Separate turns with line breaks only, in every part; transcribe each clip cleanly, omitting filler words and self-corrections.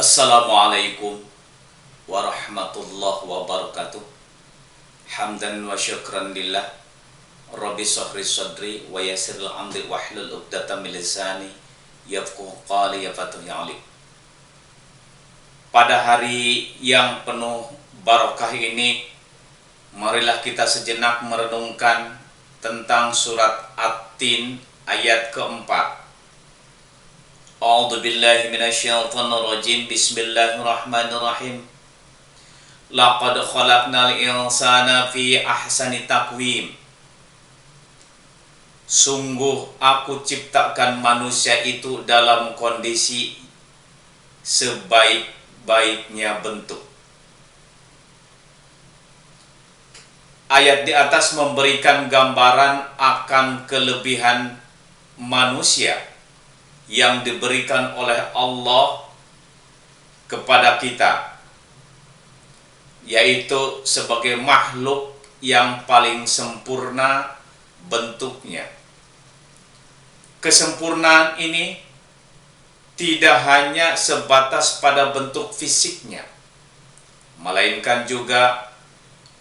Assalamualaikum warahmatullahi wabarakatuh. Hamdan wa syukran lillah. Rabbi sahri sadri wa yassiril amri wahlul 'uqdatam min lisani yafqahu qawli ya fatuh ya alim. Pada hari yang penuh barakah ini, marilah kita sejenak merenungkan tentang surat At-Tin ayat keempat. A'udzu billahi minasyaitonir rajim. Bismillahirrahmanirrahim. Laqad khalaqnal insana fi ahsani taqwim. Sungguh aku ciptakan manusia itu dalam kondisi sebaik-baiknya bentuk. Ayat di atas memberikan gambaran akan kelebihan manusia yang diberikan oleh Allah kepada kita, yaitu sebagai makhluk yang paling sempurna bentuknya. Kesempurnaan ini tidak hanya sebatas pada bentuk fisiknya, melainkan juga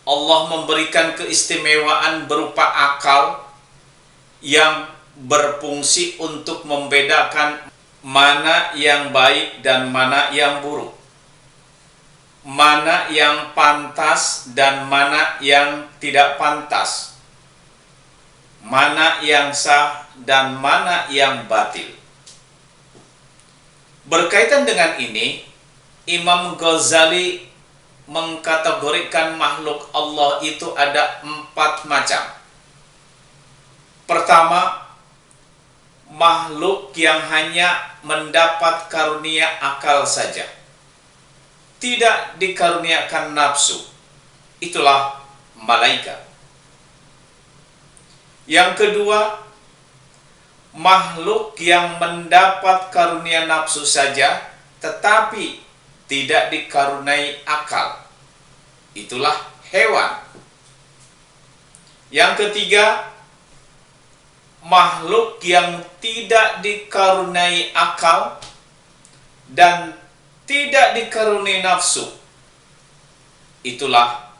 Allah memberikan keistimewaan berupa akal yang berfungsi untuk membedakan mana yang baik dan mana yang buruk, mana yang pantas dan mana yang tidak pantas, mana yang sah dan mana yang batil. Berkaitan dengan ini, Imam Ghazali mengkategorikan makhluk Allah itu ada 4 macam. Pertama, makhluk yang hanya mendapat karunia akal saja, tidak dikaruniakan nafsu. Itulah malaikat. Yang kedua, makhluk yang mendapat karunia nafsu saja tetapi tidak dikaruniai akal. Itulah hewan. Yang ketiga, makhluk yang tidak dikaruniai akal dan tidak dikaruniai nafsu. Itulah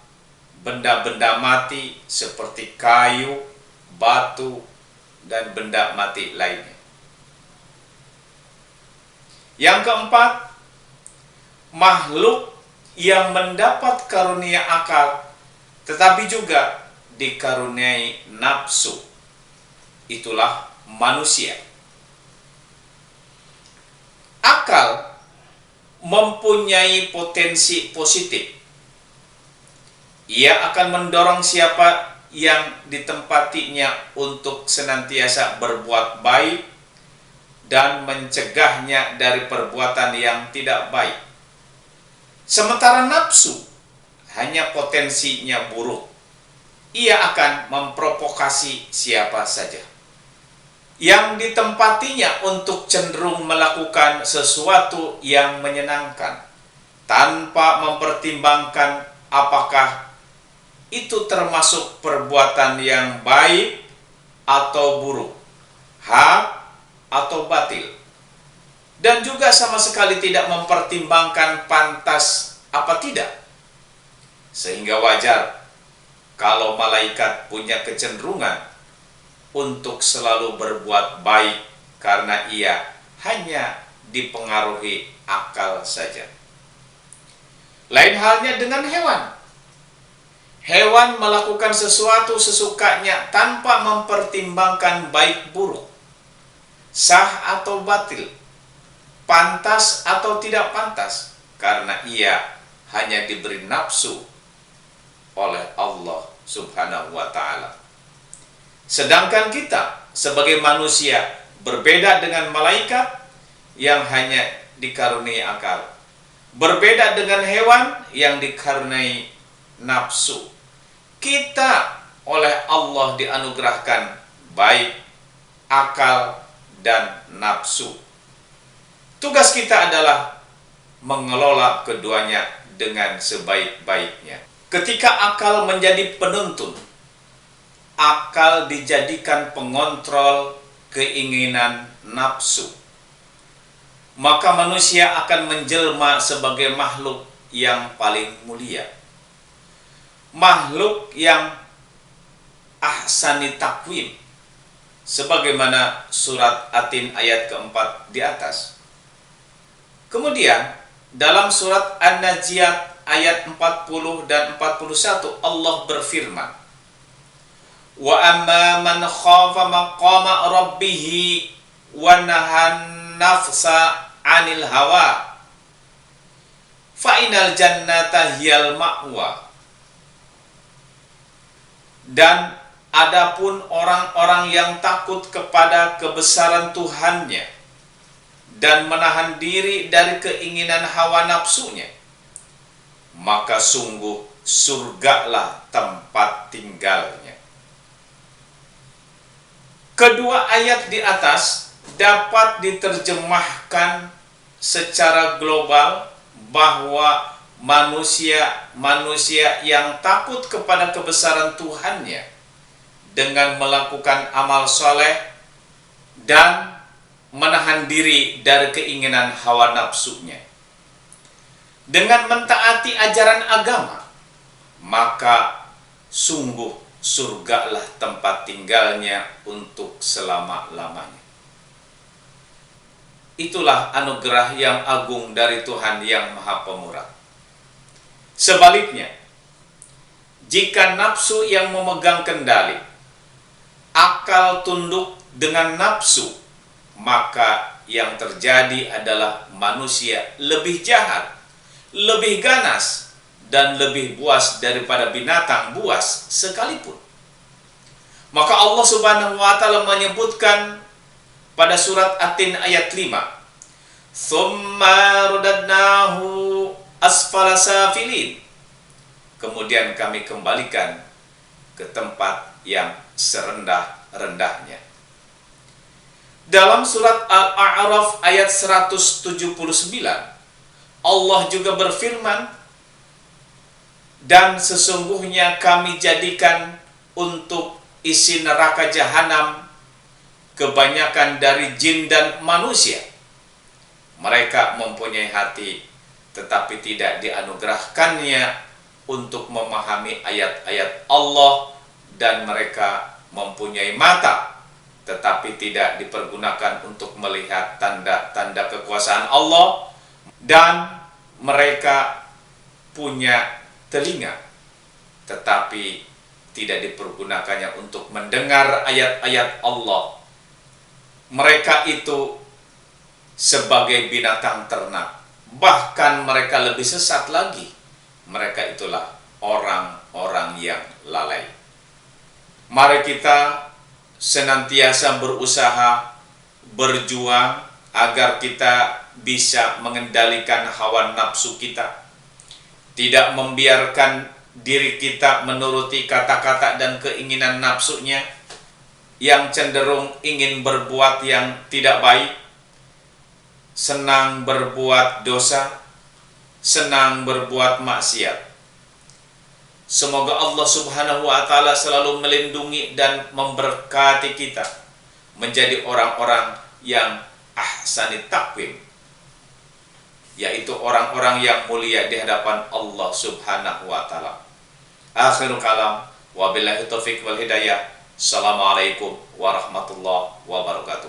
benda-benda mati seperti kayu, batu, dan benda mati lainnya. Yang keempat, makhluk yang mendapat karunia akal tetapi juga dikaruniai nafsu. Itulah manusia. Akal mempunyai potensi positif. Ia akan mendorong siapa yang ditempatinya untuk senantiasa berbuat baik dan mencegahnya dari perbuatan yang tidak baik. Sementara nafsu hanya potensinya buruk. Ia akan memprovokasi siapa saja yang ditempatinya untuk cenderung melakukan sesuatu yang menyenangkan tanpa mempertimbangkan apakah itu termasuk perbuatan yang baik atau buruk, hak atau batil, dan juga sama sekali tidak mempertimbangkan pantas apa tidak. Sehingga wajar kalau malaikat punya kecenderungan untuk selalu berbuat baik karena ia hanya dipengaruhi akal saja. Lain halnya dengan hewan. Hewan melakukan sesuatu sesukanya tanpa mempertimbangkan baik buruk, sah atau batil, pantas atau tidak pantas, karena ia hanya diberi nafsu oleh Allah Subhanahu wa ta'ala. Sedangkan kita sebagai manusia berbeda dengan malaikat yang hanya dikaruniai akal, berbeda dengan hewan yang dikaruniai nafsu. Kita oleh Allah dianugerahkan baik akal dan nafsu. Tugas kita adalah mengelola keduanya dengan sebaik-baiknya. Ketika akal menjadi penuntun, akal dijadikan pengontrol keinginan nafsu. maka manusia akan menjelma sebagai makhluk yang paling mulia, makhluk yang ahsani takwim, sebagaimana surat Atin ayat keempat di atas. Kemudian dalam surat An-Najiyat ayat 40 dan 41 Allah berfirman, wa amma man khafa maqama rabbih wa nahan nafsa 'anil hawa fa inal jannata hiyal ma'wa. Dan adapun orang-orang yang takut kepada kebesaran Tuhannya dan menahan diri dari keinginan hawa nafsunya, maka sungguh surgalah tempat tinggalnya. Kedua ayat di atas dapat diterjemahkan secara global bahwa manusia yang takut kepada kebesaran Tuhannya dengan melakukan amal soleh dan menahan diri dari keinginan hawa nafsunya, dengan mentaati ajaran agama, maka sungguh surgalah tempat tinggalnya untuk selama-lamanya. Itulah anugerah yang agung dari Tuhan yang Maha Pemurah. Sebaliknya, jika nafsu yang memegang kendali, akal tunduk dengan nafsu, maka yang terjadi adalah manusia lebih jahat, lebih ganas, dan lebih buas daripada binatang buas sekalipun. Maka Allah Subhanahu wa Ta'ala menyebutkan pada surat Atin ayat 5, "Tsumma radadnahu asfala safilin." Kemudian kami kembalikan ke tempat yang serendah-rendahnya. Dalam surat Al-A'raf ayat 179, Allah juga berfirman, "Dan sesungguhnya kami jadikan untuk isi neraka jahanam kebanyakan dari jin dan manusia. Mereka mempunyai hati, tetapi tidak dianugerahkannya untuk memahami ayat-ayat Allah, dan mereka mempunyai mata, tetapi tidak dipergunakan untuk melihat tanda-tanda kekuasaan Allah, dan mereka punya telinga, tetapi tidak dipergunakannya untuk mendengar ayat-ayat Allah. Mereka itu sebagai binatang ternak, bahkan mereka lebih sesat lagi. Mereka itulah orang-orang yang lalai." Mari kita senantiasa berusaha, berjuang agar kita bisa mengendalikan hawa nafsu kita, tidak membiarkan diri kita menuruti kata-kata dan keinginan nafsunya yang cenderung ingin berbuat yang tidak baik, senang berbuat dosa, senang berbuat maksiat. Semoga Allah Subhanahu wa Ta'ala selalu melindungi dan memberkati kita menjadi orang-orang yang ahsani takwim, yaitu orang-orang yang mulia di hadapan Allah Subhanahu wa Ta'ala. Akhirul kalam, wabillahi taufiq wal hidayah. Assalamualaikum warahmatullahi wabarakatuh.